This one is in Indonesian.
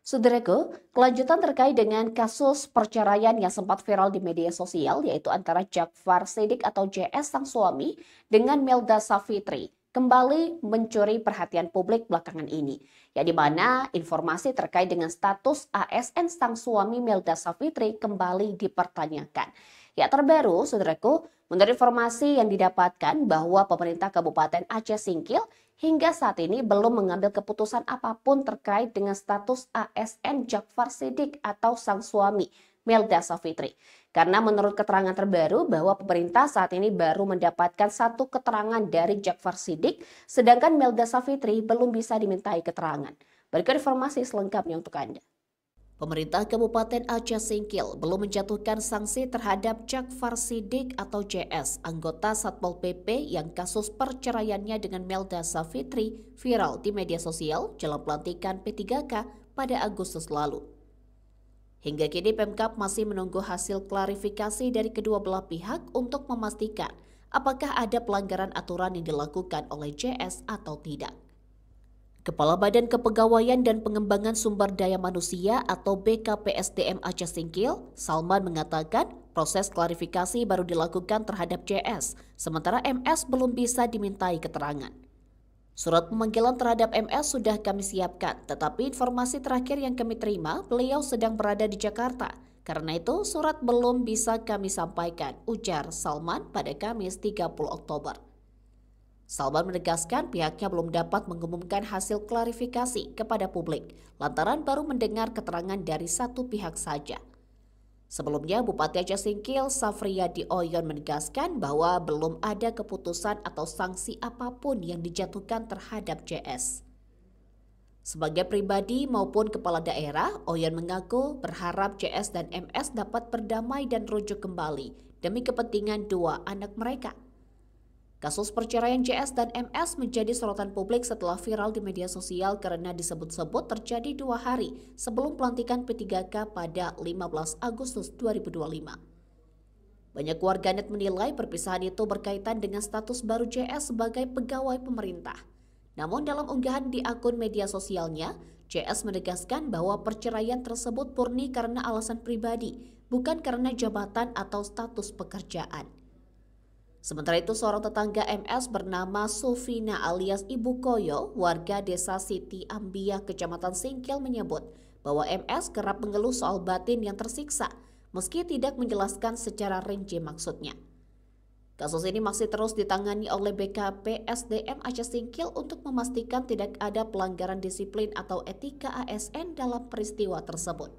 Saudaraku, kelanjutan terkait dengan kasus perceraian yang sempat viral di media sosial, yaitu antara Jakfar Siddiq atau JS sang suami dengan Melda Savitri, kembali mencuri perhatian publik belakangan ini. Ya, di mana informasi terkait dengan status ASN sang suami Melda Savitri kembali dipertanyakan. Ya, terbaru, saudaraku, menurut informasi yang didapatkan bahwa pemerintah Kabupaten Aceh Singkil hingga saat ini belum mengambil keputusan apapun terkait dengan status ASN Jakfar Siddiq atau sang suami Melda Savitri. Karena menurut keterangan terbaru bahwa pemerintah saat ini baru mendapatkan satu keterangan dari Jakfar Siddiq, sedangkan Melda Savitri belum bisa dimintai keterangan. Berikut informasi selengkapnya untuk Anda. Pemerintah Kabupaten Aceh Singkil belum menjatuhkan sanksi terhadap Jakfar Siddiq atau JS, anggota Satpol PP yang kasus perceraiannya dengan Melda Savitri viral di media sosial jelang pelantikan P3K pada Agustus lalu. Hingga kini Pemkab masih menunggu hasil klarifikasi dari kedua belah pihak untuk memastikan apakah ada pelanggaran aturan yang dilakukan oleh JS atau tidak. Kepala Badan Kepegawaian dan Pengembangan Sumber Daya Manusia atau BKPSDM Aceh Singkil, Salman mengatakan proses klarifikasi baru dilakukan terhadap JS, sementara MS belum bisa dimintai keterangan. Surat pemanggilan terhadap MS sudah kami siapkan, tetapi informasi terakhir yang kami terima, beliau sedang berada di Jakarta. Karena itu, surat belum bisa kami sampaikan, ujar Salman pada Kamis 30 Oktober. Salman menegaskan pihaknya belum dapat mengumumkan hasil klarifikasi kepada publik lantaran baru mendengar keterangan dari satu pihak saja. Sebelumnya, Bupati Aceh Singkil Safriyadi Oyon menegaskan bahwa belum ada keputusan atau sanksi apapun yang dijatuhkan terhadap JS. Sebagai pribadi maupun kepala daerah, Oyon mengaku berharap JS dan MS dapat berdamai dan rujuk kembali demi kepentingan dua anak mereka. Kasus perceraian JS dan MS menjadi sorotan publik setelah viral di media sosial karena disebut-sebut terjadi 2 hari sebelum pelantikan P3K pada 15 Agustus 2025. Banyak warganet menilai perpisahan itu berkaitan dengan status baru JS sebagai pegawai pemerintah. Namun dalam unggahan di akun media sosialnya, JS menegaskan bahwa perceraian tersebut murni karena alasan pribadi, bukan karena jabatan atau status pekerjaan. Sementara itu, seorang tetangga MS bernama Sufina alias Ibu Koyo, warga desa Siti Ambiyah, Kecamatan Singkil menyebut bahwa MS kerap mengeluh soal batin yang tersiksa, meski tidak menjelaskan secara rinci maksudnya. Kasus ini masih terus ditangani oleh BKP SDM Aceh Singkil untuk memastikan tidak ada pelanggaran disiplin atau etika ASN dalam peristiwa tersebut.